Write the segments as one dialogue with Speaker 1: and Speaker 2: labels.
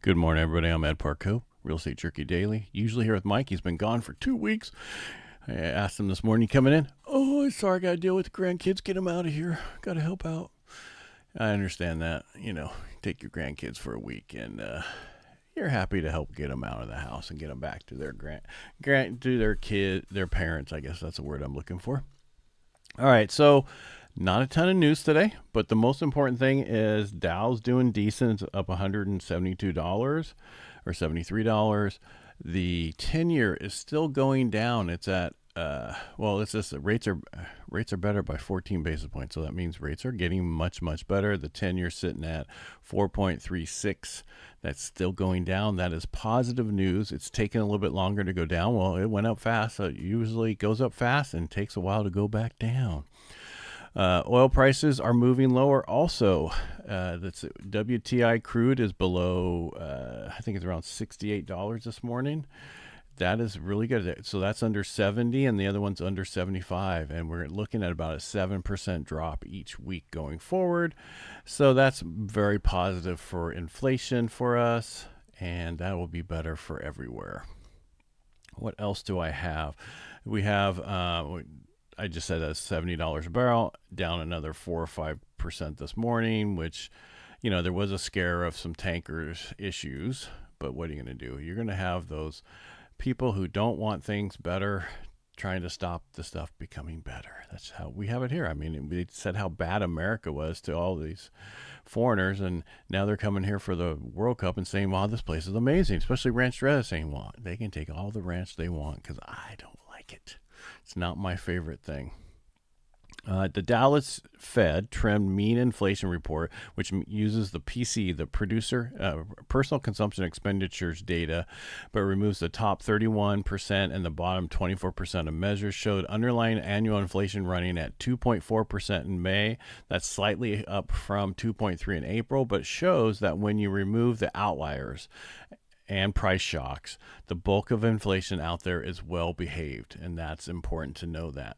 Speaker 1: Good morning, everybody. I'm Ed Parcaut, Real Estate Jerky Daily. Usually here with Mike. He's been gone for 2 weeks. I asked him this morning, coming in, oh, sorry, I got to deal with the grandkids. Get them out of here. Got to help out. I understand that. Take your grandkids for a week, and you're happy to help get them out of the house and get them back to their their parents. I guess that's the word I'm looking for. All right, so not a ton of news today, but the most important thing is Dow's doing decent. It's up $172 or $73. The 10-year is still going down. It's at it's just that rates are better by 14 basis points. So that means rates are getting much better. The 10-year sitting at 4.36. That's still going down. That is positive news. It's taken a little bit longer to go down. Well, it went up fast. So it usually goes up fast and takes a while to go back down. Oil prices are moving lower also. That's WTI crude is below, I think it's around $68 this morning. That is really good. So that's under 70 and the other one's under 75. And we're looking at about a 7% drop each week going forward. So that's very positive for inflation for us. And that will be better for everywhere. What else do I have? We have, I just said that's $70 a barrel, down another 4 or 5% this morning, which, there was a scare of some tankers issues, but what are you going to do? You're going to have those people who don't want things better trying to stop the stuff becoming better. That's how we have it here. I mean, we said how bad America was to all these foreigners, and now they're coming here for the World Cup and saying, wow, this place is amazing, especially Ranch saying, well, they can take all the ranch they want because I don't like it. It's not my favorite thing. The Dallas Fed trimmed mean inflation report, which uses the PC, the personal consumption expenditures data, but removes the top 31% and the bottom 24% of measures, showed underlying annual inflation running at 2.4% in May. That's slightly up from 2.3% in April, but shows that when you remove the outliers and price shocks, the bulk of inflation out there is well behaved, and that's important to know that.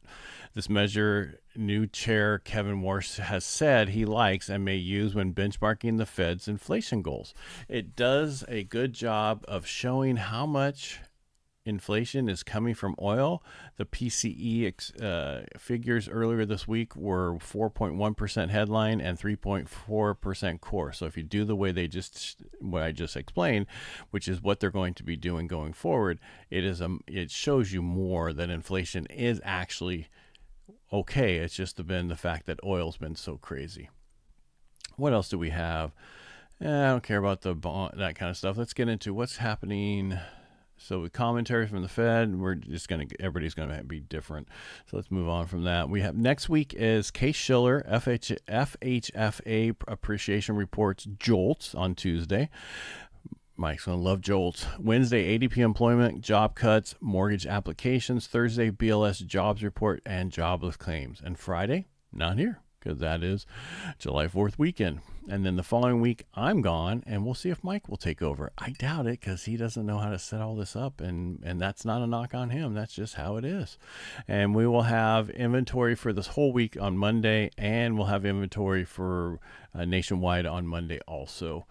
Speaker 1: This measure, new chair Kevin Warsh has said he likes and may use when benchmarking the Fed's inflation goals. It does a good job of showing how much inflation is coming from oil. The PCE figures earlier this week were 4.1% headline and 3.4% core. So if you do the way what I just explained, which is what they're going to be doing going forward, it shows you more that inflation is actually okay. It's just been the fact that oil's been so crazy. What else do we have? I don't care about the bond, that kind of stuff. Let's get into what's happening. So with commentary from the Fed, everybody's going to be different. So let's move on from that. We have next week is Case Shiller, FHFA appreciation reports JOLTS on Tuesday. Mike's going to love JOLTS. Wednesday, ADP employment, job cuts, mortgage applications. Thursday, BLS jobs report and jobless claims. And Friday, not here, because that is July 4th weekend. And then the following week, I'm gone, and we'll see if Mike will take over. I doubt it, because he doesn't know how to set all this up, and that's not a knock on him. That's just how it is. And we will have inventory for this whole week on Monday, and we'll have inventory for nationwide on Monday also.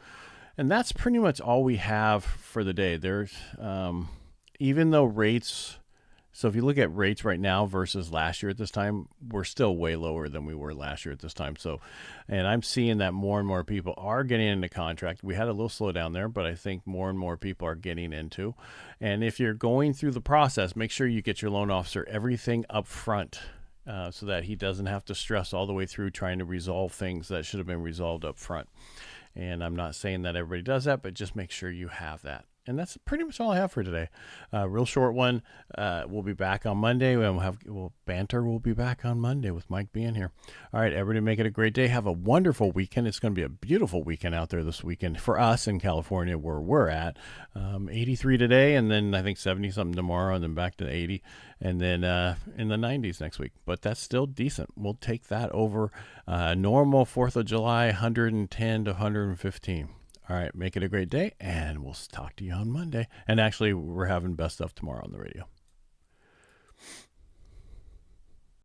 Speaker 1: And that's pretty much all we have for the day. There's, even though rates... So if you look at rates right now versus last year at this time, we're still way lower than we were last year at this time. So, and I'm seeing that more and more people are getting into contract. We had a little slowdown there, but I think more and more people are getting into. And if you're going through the process, make sure you get your loan officer everything up front so that he doesn't have to stress all the way through trying to resolve things that should have been resolved up front. And I'm not saying that everybody does that, but just make sure you have that. And that's pretty much all I have for today. Real short one. We'll be back on Monday. Banter will be back on Monday with Mike being here. All right, everybody, make it a great day. Have a wonderful weekend. It's going to be a beautiful weekend out there this weekend for us in California where we're at. 83 today, and then I think 70-something tomorrow, and then back to 80, and then in the 90s next week. But that's still decent. We'll take that over normal 4th of July, 110 to 115. All right, make it a great day, and we'll talk to you on Monday. And actually, we're having best stuff tomorrow on the radio.